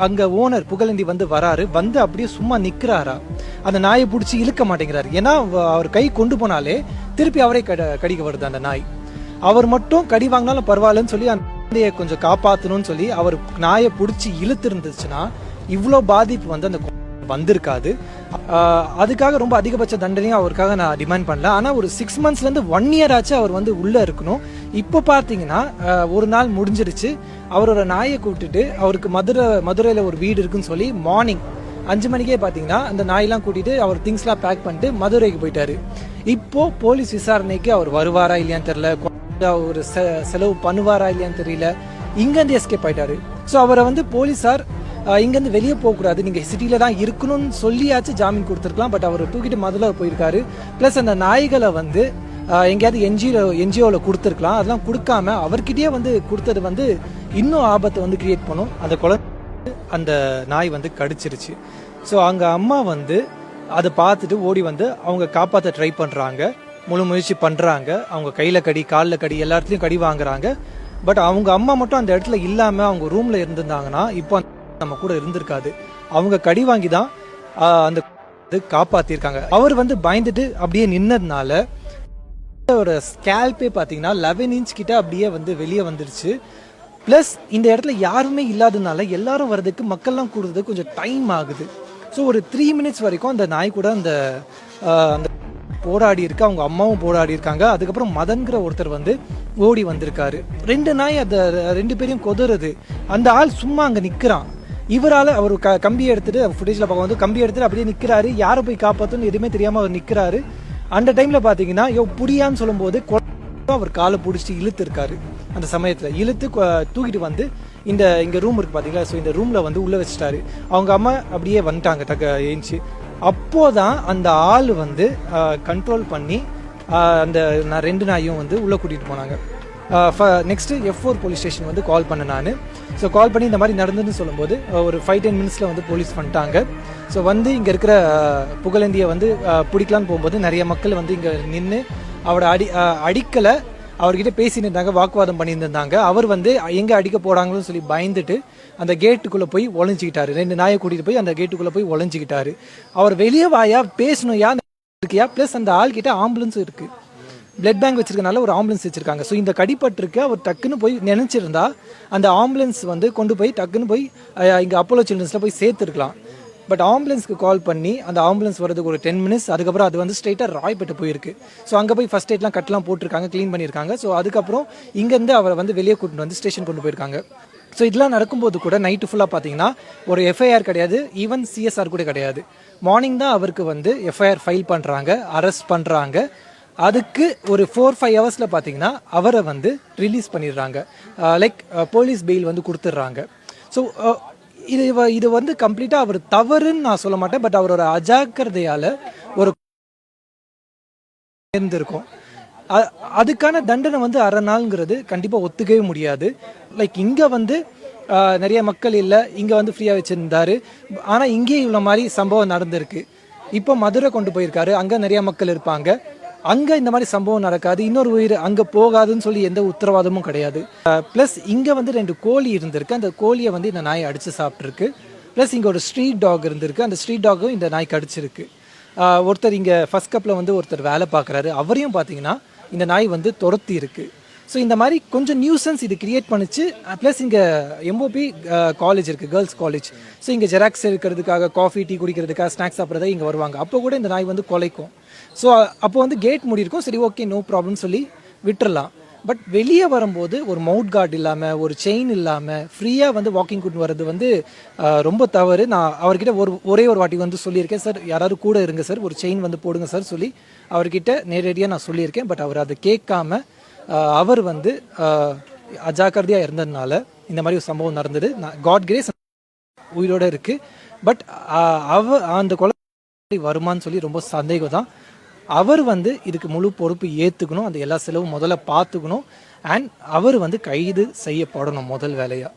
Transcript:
அங்க ஓனர் புகழேந்தி வந்து வராரு, வந்து அப்படியே சும்மா நிக்கிறாரா, அந்த நாயை பிடிச்சி இழுக்க மாட்டேங்கிறாரு. ஏன்னா அவர் கை கொண்டு போனாலே திருப்பி அவரே கடிக்க வருது அந்த நாய். அவர் மட்டும் கடி வாங்கினாலும் பரவாயில்லன்னு சொல்லி அந்த குழந்தைய கொஞ்சம் காப்பாற்றணும்னு சொல்லி அவர் நாயை பிடிச்சி இழுத்து இருந்துச்சுன்னா இவ்வளோ பாதிப்பு வந்து அந்த வந்திருக்காது. அதுக்காக ரொம்ப அதிகபட்ச தண்டனையும் அவருக்காக நான் டிமாண்ட் பண்ணல. ஆனால் ஒரு 6 monthsலேருந்து 1 year ஆச்சு அவர் வந்து உள்ளே இருக்கணும். இப்போ பார்த்தீங்கன்னா ஒரு நாள் முடிஞ்சிருச்சு. அவரோட நாயை கூப்பிட்டுட்டு அவருக்கு மதுரையில் ஒரு வீடு இருக்குன்னு சொல்லி மார்னிங் 5 மணிக்கே பார்த்தீங்கன்னா அந்த நாயெல்லாம் கூட்டிட்டு அவர் திங்ஸ்லாம் பேக் பண்ணிட்டு மதுரைக்கு போயிட்டாரு. இப்போ போலீஸ் விசாரணைக்கு அவர் வருவாரா இல்லையான்னு தெரியல, ஒரு செலவு பண்ணுவாரா இல்லையான்னு தெரியல. இங்கேருந்து எஸ்கேப் ஆயிட்டாரு. ஸோ அவரை வந்து போலீஸார் இங்கேருந்து வெளியே போகக்கூடாது, நீங்கள் சிட்டியில் தான் இருக்கணும்னு சொல்லியாச்சு ஜாமீன் கொடுத்துருக்கலாம். பட் அவர் தூக்கிட்டு மதுரை போயிருக்காரு. ப்ளஸ் அந்த நாய்களை வந்து எங்கேயாவது என்ஜிஓவில் கொடுத்துருக்கலாம். அதெல்லாம் கொடுக்காம அவர்கிட்டயே வந்து கொடுத்தது வந்து இன்னும் ஆபத்தை வந்து கிரியேட் பண்ணும். அந்த குழந்தை அந்த நாய் வந்து கடிச்சிருச்சு. ஸோ அங்கே அம்மா வந்து அதை பார்த்துட்டு ஓடி வந்து அவங்க காப்பாற்ற ட்ரை பண்ணுறாங்க, முழு முயற்சி பண்ணுறாங்க. அவங்க கையில் கடி, காலில் கடி, எல்லா இடத்துலையும் கடி வாங்குறாங்க. பட் அவங்க அம்மா மட்டும் அந்த இடத்துல இல்லாமல் அவங்க ரூமில் இருந்திருந்தாங்கன்னா இப்போ நம்ம கூட இருந்திருக்காது. அவங்க கடி வாங்கி தான் அந்த காப்பாத்திருக்காங்க. அவர் வந்து பயந்துட்டு அப்படியே நின்னதுனால ஒரு ஸ்கேல்பே பார்த்தீங்கன்னா 11 inch கிட்ட அப்படியே வந்து வெளியே வந்துருச்சு. ப்ளஸ் இந்த இடத்துல யாருமே இல்லாததுனால எல்லாரும் வர்றதுக்கு மக்கள்லாம் கூடுறதுக்கு கொஞ்சம் டைம் ஆகுது. ஸோ ஒரு 3 minutes வரைக்கும் அந்த நாய் கூட அந்த போராடி இருக்கு. அவங்க அம்மாவும் போராடி இருக்காங்க. அதுக்கப்புறம் மதன்கிற ஒருத்தர் வந்து ஓடி வந்திருக்காரு. 2 நாய் அந்த 2 பேரையும் கொதறுது. அந்த ஆள் சும்மா அங்கே நிற்கிறான். இவரால் அவர் கம்பி எடுத்துட்டு ஃபுட்டேஜில் பார்க்க வந்து கம்பி எடுத்துட்டு அப்படியே நிற்கிறாரு. யாரை போய் காப்பாற்றணும்னு எதுவுமே தெரியாமல் அவர் நிற்கிறாரு. அந்த டைமில் பார்த்தீங்கன்னா புடியான்னு சொல்லும்போது அவர் காலை பிடிச்சி இழுத்து இருக்காரு. அந்த சமயத்தில் இழுத்து தூக்கிட்டு வந்து இங்கே ரூம் இருக்குது பார்த்தீங்களா, ஸோ இந்த ரூமில் வந்து உள்ளே வச்சுட்டாரு. அவங்க அம்மா அப்படியே வந்துட்டாங்க ஏஞ்சி. அப்போதான் அந்த ஆள் வந்து கண்ட்ரோல் பண்ணி அந்த 2 நாயும் வந்து உள்ளே கூட்டிகிட்டு போனாங்க. நெக்ஸ்ட்டு F4 போலீஸ் ஸ்டேஷன் வந்து கால் பண்ணேன் நான். ஸோ கால் பண்ணி இந்த மாதிரி நடந்ததுன்னு சொல்லும்போது ஒரு 5-10 minutesல வந்து போலீஸ் வந்துட்டாங்க. ஸோ வந்து இங்கே இருக்கிற புகழேந்தியை வந்து பிடிக்கலான்னு போகும்போது நிறைய மக்கள் வந்து இங்கே நின்று அவரை அடிக்கலை, அவர்கிட்ட பேசின்னு இருந்தாங்க, வாக்குவாதம் பண்ணியிருந்தாங்க. அவர் வந்து எங்கே அடிக்க போகிறாங்களோன்னு சொல்லி பயந்துட்டு அந்த கேட்டுக்குள்ளே போய் ஒளிஞ்சிக்கிட்டாரு. 2 நாயை கூட்டிகிட்டு போய் அந்த கேட்டுக்குள்ளே போய் ஒளிஞ்சிக்கிட்டாரு. அவர் வெளியே வாயா பேசணும் இருக்கியா, ப்ளஸ் அந்த ஆள்கிட்ட ஆம்புலன்ஸும் இருக்குது, பிளட் பேங்க் வச்சிருக்கனால ஒரு ஆம்புலன்ஸ் வச்சிருக்காங்க. ஸோ இந்த கடிப்பட்டிருக்கு. அவர் டக்குன்னு போய் நினைச்சிருந்தா அந்த ஆம்புலன்ஸ் வந்து கொண்டு போய் டக்குன்னு போய் இங்கே அப்போலோ சில்ட்ரன்ஸில் போய் சேர்த்துருக்கலாம். பட் ஆம்புலன்ஸ்க்கு கால் பண்ணி அந்த ஆம்புலன்ஸ் வரதுக்கு ஒரு 10 minutes, அதுக்கப்புறம் அது வந்து ஸ்ட்ரெயிட்டாக ராய்பேட்டை போயிருக்கு. ஸோ அங்கே போய் ஃபர்ஸ்ட் எய்ட்லாம் கட்டெலாம் போட்டிருக்காங்க, க்ளீன் பண்ணியிருக்காங்க. ஸோ அதுக்கப்புறம் இங்கேருந்து அவரை வந்து வெளியே கூட்டிட்டு வந்து ஸ்டேஷன் கொண்டு போயிருக்காங்க. ஸோ இதெல்லாம் நடக்கும்போது கூட நைட்டு ஃபுல்லாக பார்த்தீங்கன்னா ஒரு எஃப்ஐஆர் கிடையாது, ஈவன் சிஎஸ்ஆர் கூட கிடையாது. மார்னிங் தான் அவருக்கு வந்து எஃப்ஐஆர் ஃபைல் பண்ணுறாங்க, அரெஸ்ட் பண்ணுறாங்க. அதுக்கு ஒரு 4-5 hours பார்த்தீங்கன்னா அவரை வந்து ரிலீஸ் பண்ணிடுறாங்க. லைக் போலீஸ் பெயில் வந்து கொடுத்துட்றாங்க. ஸோ இது வந்து கம்ப்ளீட்டாக அவர் தவறுன்னு நான் சொல்ல மாட்டேன். பட் அவரோட அஜாக்கிரதையால் ஒரு இருந்திருக்கும். அதுக்கான தண்டனை வந்து 1/2 நாள்ங்கிறது கண்டிப்பாக ஒத்துக்கவே முடியாது. லைக் இங்கே வந்து நிறைய மக்கள் இல்லை, இங்கே வந்து ஃப்ரீயாக வச்சுருந்தாரு. ஆனால் இங்கேயும் இவ்வளோ மாதிரி சம்பவம் நடந்திருக்கு. இப்போ மதுரை கொண்டு போயிருக்காரு, அங்கே நிறைய மக்கள் இருப்பாங்க. அங்கே இந்த மாதிரி சம்பவம் நடக்காது, இன்னொரு உயிர் அங்கே போகாதுன்னு சொல்லி எந்த உத்தரவாதமும் கிடையாது. ப்ளஸ் இங்கே வந்து 2 கோழி இருந்திருக்கு. அந்த கோழியை வந்து இந்த நாய் அடித்து சாப்பிட்ருக்கு. ப்ளஸ் இங்கே ஒரு ஸ்ட்ரீட் டாக் இருந்திருக்கு. அந்த ஸ்ட்ரீட் டாகும் இந்த நாய் கடிச்சிருக்கு. ஒருத்தர் இங்கே ஃபர்ஸ்ட் கப்பில் வந்து ஒருத்தர் வேலை பார்க்குறாரு, அவரையும் பார்த்தீங்கன்னா இந்த நாய் வந்து துரத்தி இருக்குது. ஸோ இந்த மாதிரி கொஞ்சம் நியூசன்ஸ் இது கிரியேட் பண்ணிச்சு. ப்ளஸ் இங்கே MOP காலேஜ் இருக்குது, கேர்ள்ஸ் காலேஜ். ஸோ இங்கே ஜெராக்ஸ் இருக்கிறதுக்காக, காஃபி டீ குடிக்கிறதுக்காக, ஸ்நாக்ஸ் சாப்பிட்றதா இங்கே வருவாங்க. அப்போ கூட இந்த நாய் வந்து குலைக்கும். ஸோ அப்போ வந்து கேட் மூடிருக்கும். சரி, ஓகே, நோ ப்ராப்ளம் சொல்லி விட்டுறலாம். பட் வெளியே வரும்போது ஒரு மவுட் கார்டு இல்லாமல், ஒரு செயின் இல்லாமல் ஃப்ரீயாக வந்து வாக்கிங் கூட்டு வர்றது வந்து ரொம்ப தவறு. நான் அவர்கிட்ட ஒரே ஒரு வாட்டி வந்து சொல்லியிருக்கேன், சார் யாராவது கூட இருங்க சார், ஒரு செயின் வந்து போடுங்க சார் சொல்லி அவர்கிட்ட நேரடியாக நான் சொல்லியிருக்கேன். பட் அவர் அதை கேட்காம அவர் வந்து அஜாக்கிரதையாக இருந்ததுனால இந்த மாதிரி ஒரு சம்பவம் நடந்தது. காட் கிரேஸ் உயிரோடு இருக்குது. பட் அந்த கொலை வருமானு சொல்லி ரொம்ப சந்தேகம் தான். அவர் வந்து இதுக்கு முழு பொறுப்பு ஏற்றுக்கணும், அந்த எல்லா செலவும் முதல்ல பார்த்துக்கணும். அண்ட் அவர் வந்து கைது செய்யப்படணும் முதல் வேலையாக.